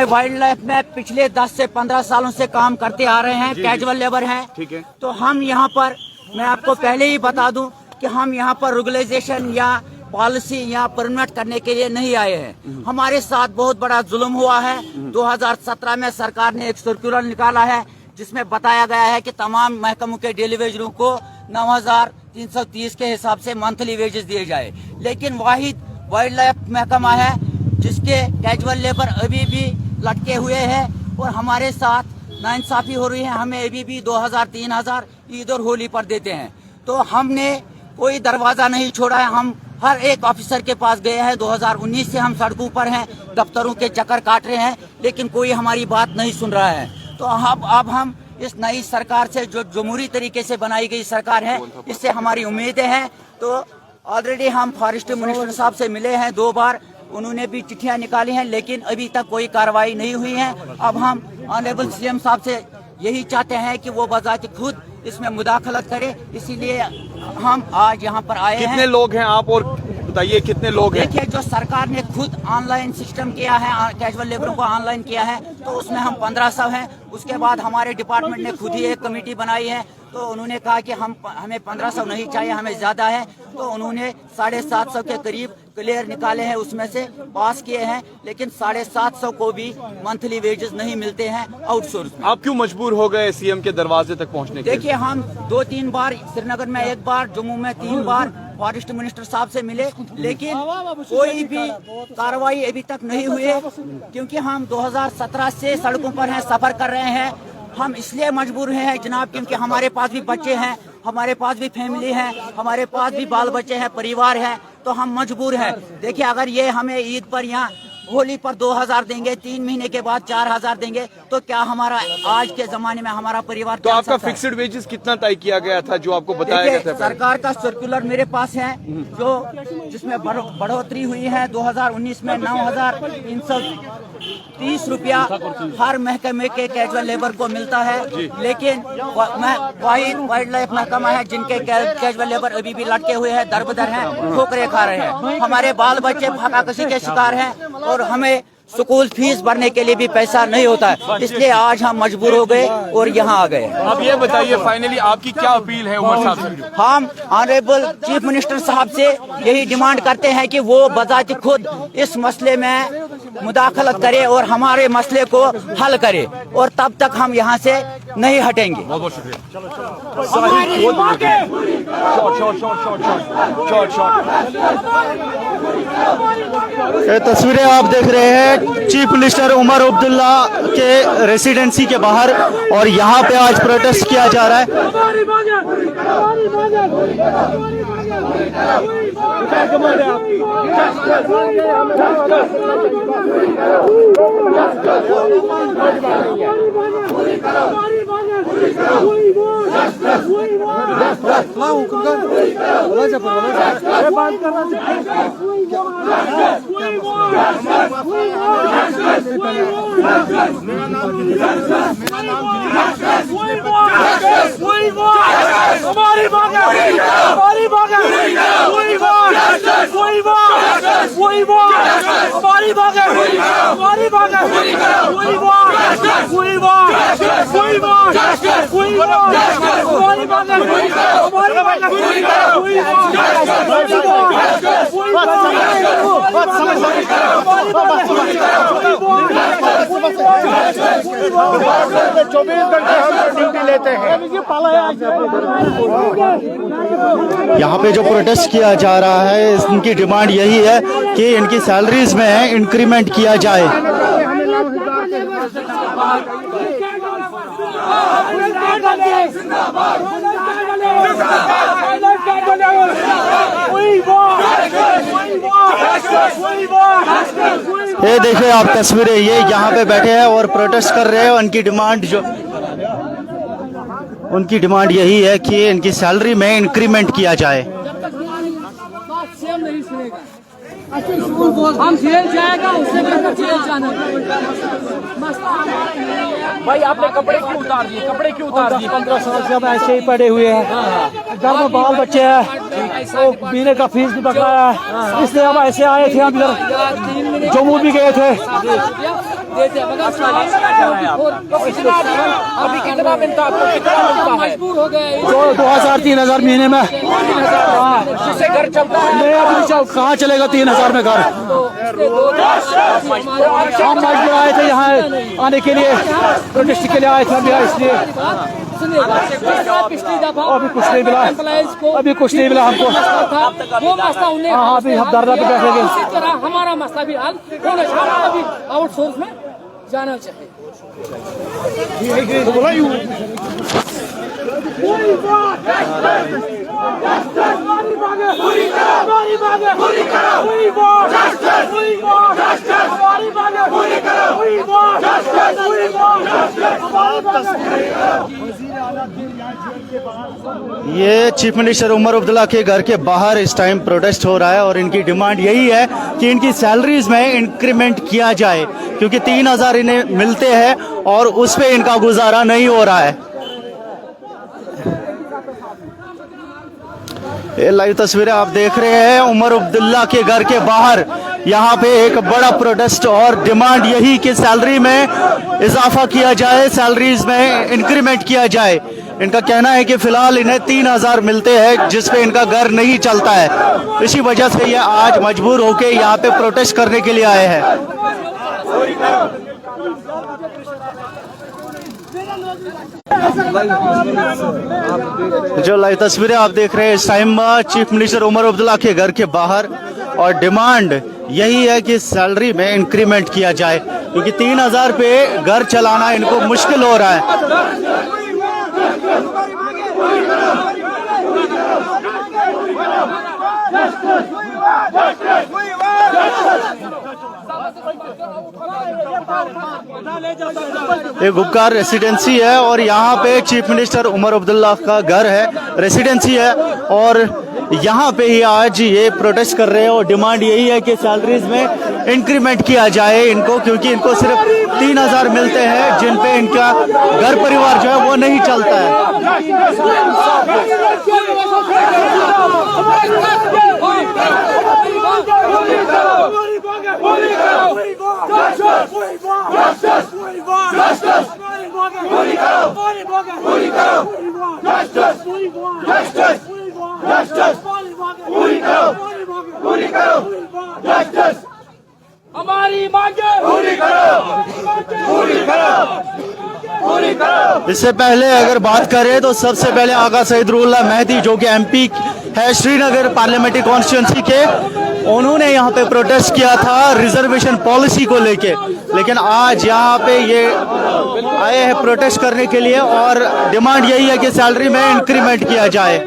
Wild life में पिछले 10 से 15 सालों से काम करते आ रहे हैं, कैजुअल लेबर हैं। ठीक है। तो हम यहाँ पर, मैं आपको पहले ही बता दूं कि हम यहाँ पर रेगुलेशन या पॉलिसी या परमिट करने के लिए नहीं आए हैं। हमारे साथ बहुत बड़ा जुल्म हुआ है। 2017 में सरकार ने एक सर्कुलर निकाला है जिसमें बताया गया है कि तमाम महकमों के डेली वेजरों को 9,330 के हिसाब से मंथली वेजेस दिए जाए, लेकिन वाहिद वाइल्ड लाइफ महकमा है जिसके कैजुअल लेबर अभी भी लटके हुए हैं और हमारे साथ नाइंसाफी हो रही है। हमें अभी भी 2,000-3,000 ईद और होली पर देते हैं। तो हमने कोई दरवाजा नहीं छोड़ा है। हम हर एक ऑफिसर के पास गए हैं। 2019 से हम सड़कों पर हैं, दफ्तरों के चक्कर काट रहे हैं, लेकिन कोई हमारी बात नहीं सुन रहा है। तो अब हम इस नई सरकार से, जो जमहूरी तरीके से बनाई गई सरकार है, इससे हमारी उम्मीदें हैं। तो ऑलरेडी हम फॉरेस्ट मिनिस्टर साहब से मिले हैं 2 बार, उन्होंने भी चिट्ठियां निकाली हैं, लेकिन अभी तक कोई कार्रवाई नहीं हुई है। अब हम ऑनरेबल सीएम साहब से यही चाहते हैं कि वो बजाते खुद इसमें मुदाखलत करे, इसीलिए हम आज यहाँ पर आए हैं। कितने लोग हैं आप, और बताइए कितने लोग हैं? देखिए, जो सरकार ने खुद ऑनलाइन सिस्टम किया है, कैजुअल लेबरों को ऑनलाइन किया है, तो उसमें हम 1500 हैं। उसके बाद हमारे डिपार्टमेंट ने खुद ही एक कमेटी बनाई है, तो उन्होंने कहा कि हमें 1500 नहीं चाहिए, हमें ज्यादा है। तो उन्होंने 750 के करीब क्लियर निकाले हैं, उसमें से पास किए हैं, लेकिन 750 को भी मंथली वेजेस नहीं मिलते हैं आउटसोर्स में। आप क्यों मजबूर हो गए सीएम के दरवाजे तक पहुंचने के? देखिए, हम 2-3 बार, श्रीनगर में 1 बार, जम्मू में 3 बार फॉरेस्ट मिनिस्टर साहब से मिले, लेकिन कोई भी कार्रवाई अभी तक नहीं हुई है, क्योंकि हम 2017 से सड़कों पर हैं, सफर कर रहे हैं। हम इसलिए मजबूर हैं जनाब, क्योंकि हमारे पास भी बच्चे हैं, हमारे पास भी फैमिली है, हमारे पास भी बाल बच्चे हैं, परिवार है, तो हम मजबूर हैं। देखिए, अगर ये हमें ईद पर या होली पर 2,000 देंगे, 3 महीने के बाद 4,000 देंगे, तो क्या हमारा आज के जमाने में हमारा परिवार तो आपका फिक्स्ड वेजेस कितना तय किया गया था जो आपको बताया गया था? सरकार का सर्कुलर मेरे पास है, जिसमें बढ़ोतरी हुई है। 2019 में 9,330 रुपया हर महकमे के कैजुअल लेबर को मिलता है, लेकिन वाइल्ड लाइफ महकमा है जिनके कैजुअल लेबर अभी भी लटके हुए हैं, दरबदर हैं, ठोकरें खा रहे हैं। हमारे बाल बच्चे फाकाकशी के शिकार हैं और हमें स्कूल फीस भरने के लिए भी पैसा नहीं होता है, इसलिए आज हम मजबूर हो गए और यहाँ आ गए। अब ये बताइए फाइनली आपकी क्या अपील है उमर साहब से? हम ऑनरेबल चीफ मिनिस्टर साहब से यही डिमांड करते हैं कि वो बजाते खुद इस मसले में मुदाखलत करे और हमारे मसले को हल करे, और तब तक हम यहाँ से नहीं हटेंगे। बहुत बहुत शुक्रिया। ये तस्वीरें आप देख रहे हैं चीफ मिनिस्टर उमर अब्दुल्ला के रेसिडेंसी के बाहर, और यहाँ पे आज प्रोटेस्ट किया जा रहा है। यहाँ पे जो प्रोटेस्ट किया जा रहा है, इनकी डिमांड यही है कि इनकी सैलरीज में इंक्रीमेंट किया जाए। ये देखिए आप तस्वीरें, ये यहाँ पे बैठे हैं और प्रोटेस्ट कर रहे हैं। उनकी डिमांड यही है कि इनकी सैलरी में इंक्रीमेंट किया जाए। हम जेल जाएगा, उससे बेहतर जेल जाना। भाई आपने कपड़े क्यों उतार दिए? 15 साल से हम ऐसे ही पड़े हुए हैं, घर में बाल बच्चे हैं, वो पीने का फीस भी बकाया है, इसलिए हम ऐसे आए थे। हम इधर जम्मू भी गए थे, देते हैं, मगर अभी कितना मिलता है आपको, कितना मिलता है? मजबूर हो गए। 2000-3000 महीने में। जिससे घर चलता है। नहीं अभी कहाँ चलेगा 3000 में घर। हम मजबूर आए थे यहाँ आने के लिए, प्रोटेस्ट के लिए आए थे हम यहाँ, इसलिए पिछली दफा अभी कुछ नहीं मिला, अभी कुछ नहीं मिला हमको। वो मसला उन्हें, हाँ अभी हम धरना पे बैठेंगे। इसी तरह हमारा मसला भी हल होना चाहिए, हमारा भी आउटसोर्स में जाना चाहिए। ये चीफ मिनिस्टर उमर अब्दुल्ला के घर के बाहर इस टाइम प्रोटेस्ट हो रहा है और इनकी डिमांड यही है कि इनकी सैलरीज में इंक्रीमेंट किया जाए, क्योंकि 3000 इन्हें मिलते हैं और उस पे इनका गुजारा नहीं हो रहा है। ये लाइव तस्वीरें आप देख रहे हैं उमर अब्दुल्ला के घर के बाहर। यहाँ पे एक बड़ा प्रोटेस्ट और डिमांड यही कि सैलरी में इजाफा किया जाए, सैलरीज में इंक्रीमेंट किया जाए। इनका कहना है कि फिलहाल इन्हें 3000 मिलते हैं जिस पे इनका घर नहीं चलता है। इसी वजह से ये आज मजबूर होकर यहाँ पे प्रोटेस्ट करने के लिए आए हैं। जो लाइव तस्वीरें आप देख रहे हैं इस time chief minister Omar Abdullah के घर के बाहर, और डिमांड यही है कि सैलरी में इंक्रीमेंट किया जाए, क्योंकि 3000 पे घर चलाना इनको मुश्किल हो रहा है। ये गुपकार रेसिडेंसी है और यहाँ पे चीफ मिनिस्टर उमर अब्दुल्ला का घर है, रेसिडेंसी है, और यहाँ पे ही आज ये प्रोटेस्ट कर रहे हैं और डिमांड यही है कि सैलरीज में इंक्रीमेंट किया जाए इनको, क्योंकि इनको सिर्फ 3000 मिलते हैं जिन पे इनका घर परिवार जो है वो नहीं चलता है। हमारी मांगे पूरी करो, पूरी करो। इससे पहले अगर बात करें तो सबसे पहले आगा सईदुल्लाह मेहदी जो कि एमपी है श्रीनगर पार्लियामेंट्री कॉन्स्टिट्यूंसी के, उन्होंने यहाँ पे प्रोटेस्ट किया था रिजर्वेशन पॉलिसी को लेके, लेकिन आज यहाँ पे ये आए हैं प्रोटेस्ट करने के लिए और डिमांड यही है कि सैलरी में इंक्रीमेंट किया जाए।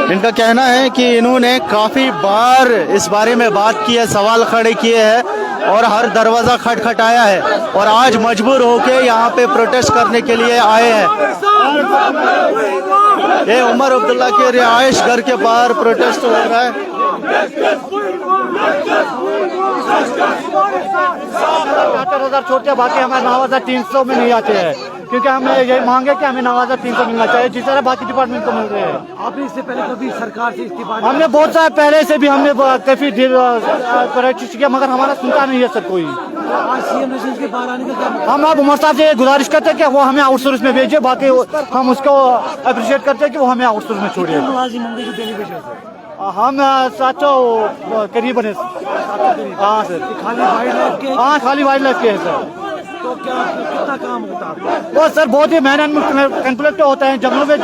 इनका कहना है कि इन्होंने काफी बार इस बारे में बात की है, सवाल खड़े किए हैं और हर दरवाजा खटखटाया है और आज मजबूर होके यहाँ पे प्रोटेस्ट करने के लिए आए हैं। ये उमर अब्दुल्ला के रिहाइश घर के बाहर प्रोटेस्ट हो रहा है। 7000 छोड़ते बाकी हमारे 9300 में नहीं आते हैं, क्योंकि हम यही मांगे कि हमें 9300 मिलना चाहिए जिस तरह बाकी डिपार्टमेंट को मिल रहे हैं। आपने इससे पहले कभी सरकार से इस्तीफा? हमने बहुत सारे पहले से भी हमने काफी प्रोटेस्ट किया, मगर हमारा सुनता नहीं है सर कोई। आज सीएम रेजिडेंस के बाहर आने का क्या? हम अब उमर साहब से गुजारिश करते हैं कि वो हमें आउटसोर्स में भेजे, बाकी हम उसको अप्रिशिएट करते हैं कि वो हमें आउटसोर्स में छोड़िए। मुलाजिम होंगे जो डेली बेसिस पे? हम 700 करीबन है। हाँ सर, खाली वाइल्ड लाइफ के? हाँ खाली वाइल्ड लाइफ के है सर। तो क्या कितना काम होता है? वो सर बहुत ही मेहनत कंप्लेक्ट होता है जंगलों में,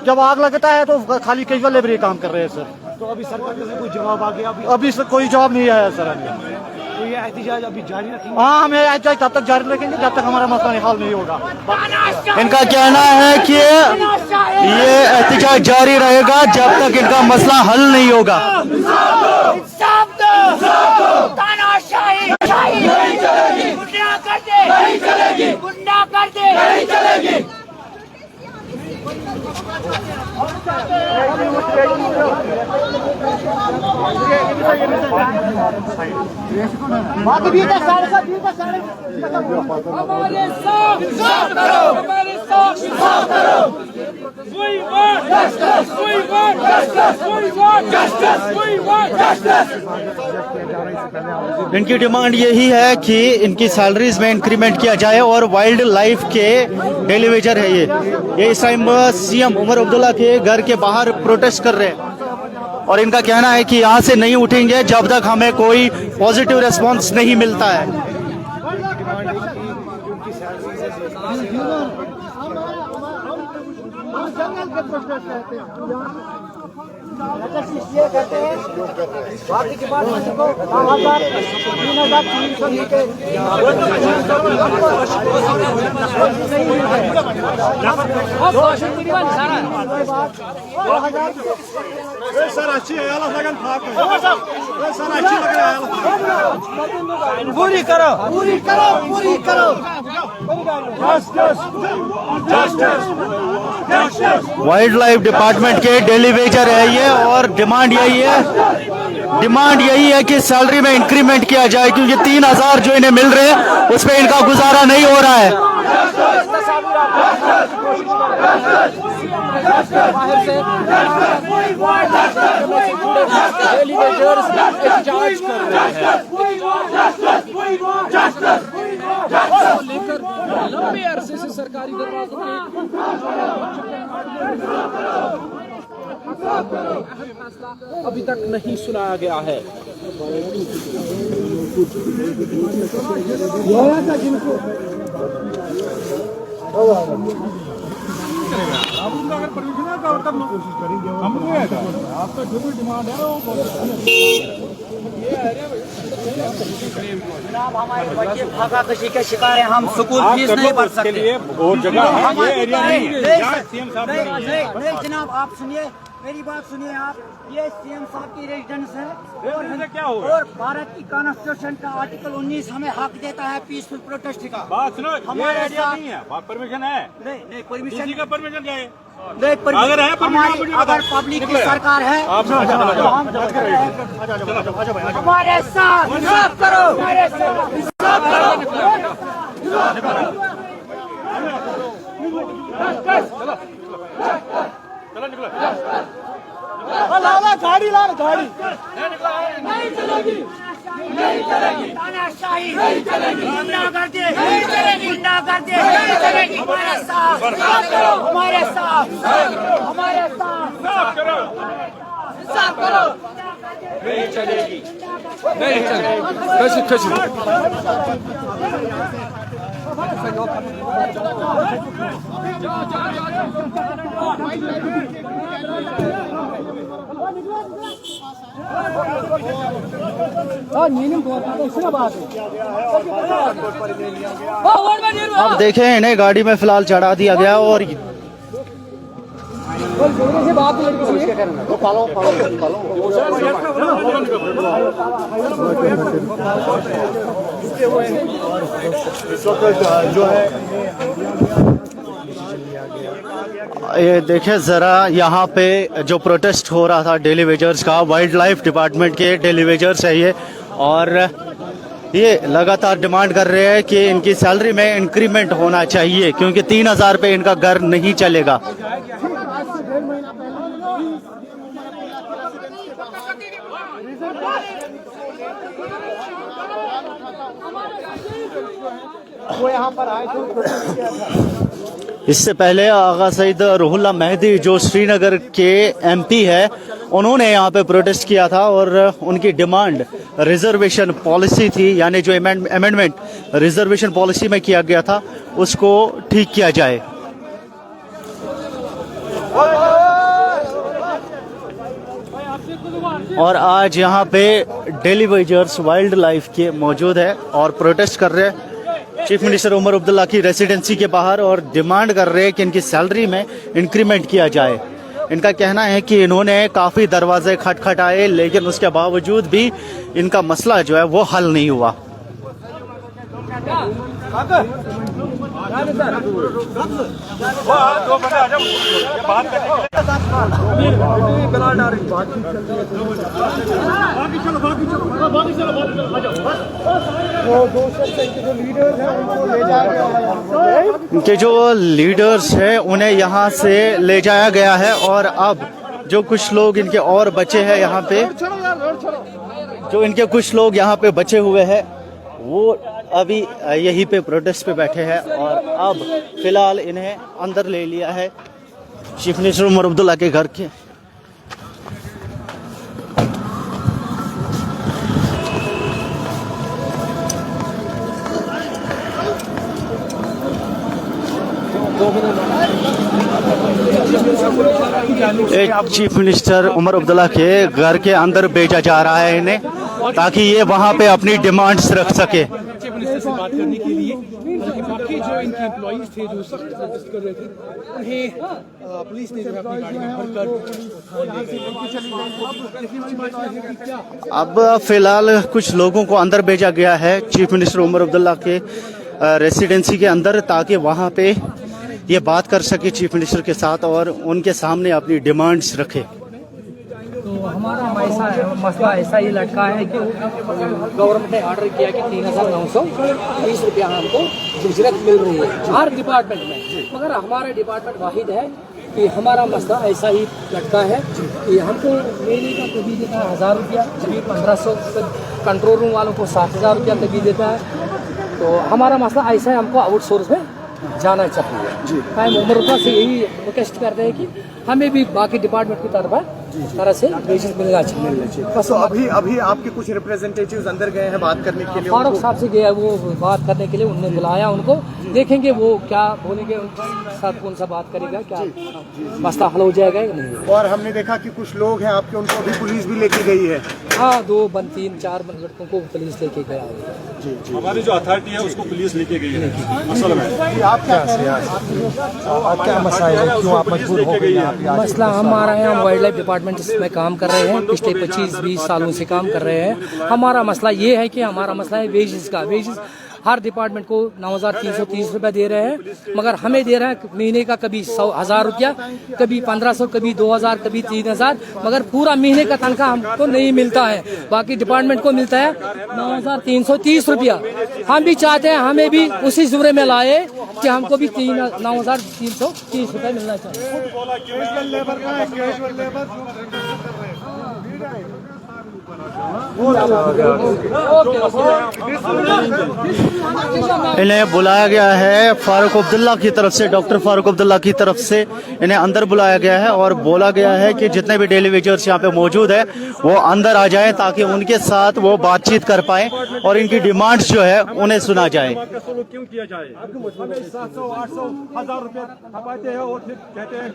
जब आग लगता है तो खाली कैजुअल लेबर ही काम कर रहे हैं सर। तो अभी सरकार से कोई जवाब आ गया? अभी सर कोई जवाब नहीं आया सर हमें। तो ये एहतजाज अभी जारी रखेंगे? हाँ हमें एहतजाज तब तक जारी रखेंगे जब तक हमारा मसला हल नहीं होगा। इनका कहना है कि ये एहतजाज जारी रहेगा जब तक इनका मसला हल नहीं होगा। गुंडा कर दे, नहीं चलेगी। हमारे साथ इंसाफ करो, हमारे साथ इंसाफ करो। We want justice, we want justice, we want justice, we want justice। इनकी डिमांड यही है कि इनकी सैलरीज में इंक्रीमेंट किया जाए और वाइल्ड लाइफ के डेली वेजर है ये इस टाइम सीएम उमर अब्दुल्ला के घर के बाहर प्रोटेस्ट कर रहे हैं और इनका कहना है कि यहाँ से नहीं उठेंगे जब तक हमें कोई पॉजिटिव रिस्पांस नहीं मिलता है। ये कहते हैं बाकी डिपार्टमेंट को 3,300 नीचे सर अच्छी है लगन सर अच्छी लग रहा है पूरी करो पूरी करो पूरी करो वाइल्ड लाइफ डिपार्टमेंट के डेली वेजर है ये और डिमांड यही है कि सैलरी में इंक्रीमेंट किया जाए क्योंकि 3,000 जो इन्हें मिल रहे हैं उस पर इनका गुजारा नहीं हो रहा है। लेकर लंबे अरसे से सरकारी दरवाजों के अभी तक नहीं सुनाया गया है। अगर परमिशन है तो कोशिश करेंगे हम आपका जो भी डिमांड है वो हमारे बच्चे भागाकशी के शिकार हैं, हम स्कूल फीस नहीं भर सकते। और जगह है ये एरिया नहीं है नहीं जनाब, आप सुनिए मेरी बात सुनिए आप। ये सीएम साहब की रेजिडेंस है और भारत की कॉन्स्टिट्यूशन का आर्टिकल 19 हमें हक देता है पीसफुल प्रोटेस्ट का। बात सुनो, हमारे एरिया नहीं है, परमिशन है नहीं परमिशन का परमिशन चाहिए। अगर है अगर पब्लिक की सरकार है हमारे साथ इंसाफ करो, हमारे साथ इंसाफ करो। गाड़ी ला गाड़ी नहीं चलेगी, नहीं चलेगी, तानाशाही नहीं चलेगी, गुंडागर्दी नहीं चलेगी, गुंडागर्दी नहीं चलेगी। हमारे साथ हमारे साथ हमारे साथ इंसाफ करो। नहीं चलेगी, नहीं चलेगी। कैसे अब देखें इन्हें गाड़ी में फिलहाल चढ़ा दिया गया और जो है ये देखें ज़रा यहाँ पे जो प्रोटेस्ट हो रहा था डेली वेजर्स का, वाइल्ड लाइफ डिपार्टमेंट के डेली वेजर्स है ये और ये लगातार डिमांड कर रहे हैं कि इनकी सैलरी में इंक्रीमेंट होना चाहिए क्योंकि 3,000 पे इनका घर नहीं चलेगा। वो यहाँ पर आए थे। इससे पहले आगा सईद रूहुल्लाह मेहदी जो श्रीनगर के एमपी है, उन्होंने यहाँ पे प्रोटेस्ट किया था और उनकी डिमांड रिजर्वेशन पॉलिसी थी, यानी जो अमेंडमेंट रिजर्वेशन पॉलिसी में किया गया था उसको ठीक किया जाए। और आज यहाँ पे डेली वेजर्स वाइल्ड लाइफ के मौजूद है और प्रोटेस्ट कर रहे हैं चीफ मिनिस्टर उमर अब्दुल्ला की रेसिडेंसी के बाहर और डिमांड कर रहे हैं कि इनकी सैलरी में इंक्रीमेंट किया जाए। इनका कहना है कि इन्होंने काफ़ी दरवाजे खटखटाए लेकिन उसके बावजूद भी इनका मसला जो है वो हल नहीं हुआ। इनके जो लीडर्स हैं उन्हें यहाँ से ले जाया गया है और अब जो कुछ लोग इनके और बचे हैं यहाँ पे, जो इनके कुछ लोग यहाँ पे बचे हुए हैं वो अभी यहीं पे प्रोटेस्ट पे बैठे हैं और अब फिलहाल इन्हें अंदर ले लिया है चीफ मिनिस्टर उमर अब्दुल्ला के घर के। एक चीफ मिनिस्टर उमर अब्दुल्ला के घर के अंदर भेजा जा रहा है इन्हें, ताकि ये वहाँ पे अपनी डिमांड्स रख सके। चीफ मिनिस्टर से बात करने के लिए, बल्कि बाकी जो इनके एम्प्लॉइज थे जो सख्त प्रोटेस्ट कर रहे थे उन्हें पुलिस ने जो है अपनी गाड़ी में भरकर अब फिलहाल कुछ लोगों को अंदर भेजा गया है चीफ मिनिस्टर उमर अब्दुल्ला के रेसिडेंसी के अंदर, ताकि वहाँ पे ये बात कर सके चीफ मिनिस्टर के साथ और उनके सामने अपनी डिमांड्स रखे। तो हमारा मसला ऐसा ही लटका है कि गवर्नमेंट ने ऑर्डर किया कि 3,930 रुपया हमको उजरत मिल रही है हर डिपार्टमेंट में, मगर हमारा डिपार्टमेंट वाहिद है कि हमारा मसला ऐसा ही लटका है कि हमको महीने का कभी देता है 1,000 रुपया, कभी 1,500, कंट्रोल रूम वालों को 7,000 रुपया कभी देता है। तो हमारा मसला ऐसा है, हमको आउटसोर्स में जाना चाहिए। हम उम्र से यही रिक्वेस्ट करते हैं कि हमें भी बाकी डिपार्टमेंट की तरह से वेजेस मिलना चाहिए। बस अभी आपके कुछ रिप्रेजेंटेटिव्स अंदर गए हैं बात करने के लिए, फारूक साहब से गया वो बात करने के लिए, उन्होंने बुलाया उनको, देखेंगे वो क्या बोलेंगे, उनके साथ कौन सा बात करेगा, क्या मसला हल हो जाएगा या नहीं। और हमने देखा कि कुछ लोग हैं आपके, उनको अभी पुलिस भी लेके गई है। हाँ, 3-4 लड़कों को पुलिस लेके गया है। हमारी जो अथॉरिटी है उसको पुलिस लेके गई है। असल में आप क्या मसला है, क्यों आप मजबूर हो गए? मसला हमारा है, हम वाइल्ड लाइफ डिपार्टमेंट में काम कर रहे हैं, पिछले 25-20 सालों से काम कर रहे हैं। हमारा मसला ये है कि हमारा मसला है वेजेस का। वेजेस हर डिपार्टमेंट को 9,330 रुपया दे रहे हैं, मगर हमें दे रहे हैं महीने का कभी 1,000 रुपया, कभी 1,500, कभी 2,000, कभी 3,000, मगर पूरा महीने का तनख्वाह हमको नहीं मिलता है। बाकी डिपार्टमेंट को मिलता है 9,330 रुपया। हम भी चाहते हैं हमें भी उसी जुमरे में लाए कि हमको भी 9,330 रुपया मिलना चाहिए। इन्हें बुलाया गया है फारूक अब्दुल्ला की तरफ से, डॉक्टर फारूक अब्दुल्ला की तरफ से इन्हें अंदर बुलाया गया है और बोला गया है कि जितने भी डेली वेजर्स यहाँ पे मौजूद है वो अंदर आ जाएं, ताकि उनके साथ वो बातचीत कर पाए और इनकी डिमांड्स जो है उन्हें सुना जाए। क्यों किया जाए? 700, 800, 1,000 रुपए खपाते हैं और फिर कहते हैं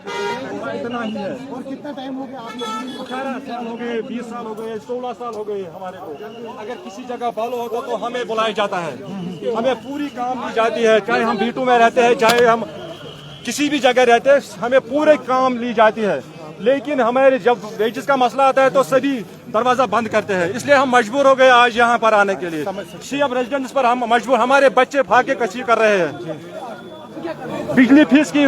इतना ही है। और कितना टाइम हो गया आप लोग? 18 साल हो गए, 20 साल हो गए, 16 साल हो गए हमारे को। अगर किसी जगह फॉलो होता तो हमें बुलाया जाता है, हमें पूरी काम दी जाती है, चाहे हम B2 में रहते हैं, चाहे हम किसी भी जगह रहते हैं, हमें पूरे काम ली जाती है। लेकिन हमारे जब वेजेस का मसला आता है तो सभी दरवाजा बंद करते हैं, इसलिए हम मजबूर हो गए आज यहाँ पर आने के लिए। CM रेजिडेंस पर हम मजबूर, हमारे बच्चे फाके कशी कर रहे हैं, बिजली फीस की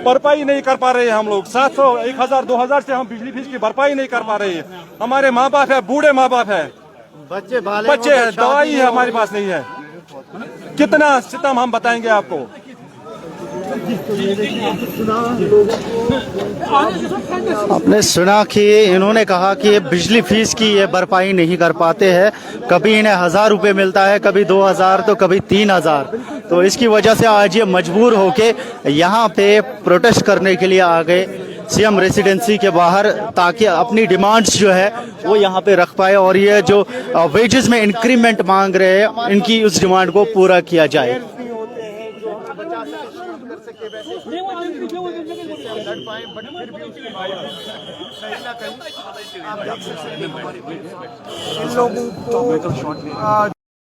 भरपाई नहीं कर पा रहे हैं हम लोग। 700, 1,000, 2,000 से हम बिजली फीस की भरपाई नहीं कर पा रहे हैं। हमारे माँ बाप है, बूढ़े माँ बाप है, बच्चे हैं, दवाई है हमारे पास नहीं है। कितना सितम हम बताएंगे आपको। आपने सुना कि इन्होंने कहा कि बिजली फीस की ये भरपाई नहीं कर पाते हैं, कभी इन्हें 1,000 रुपये मिलता है, कभी 2,000 तो कभी 3,000। तो इसकी वजह से आज ये मजबूर होके यहाँ पे प्रोटेस्ट करने के लिए आ गए CM रेसिडेंसी के बाहर, ताकि अपनी डिमांड्स जो है वो यहाँ पे रख पाए और ये जो वेजेस में इंक्रीमेंट मांग रहे हैं इनकी उस डिमांड को पूरा किया जाए। इन लोगों को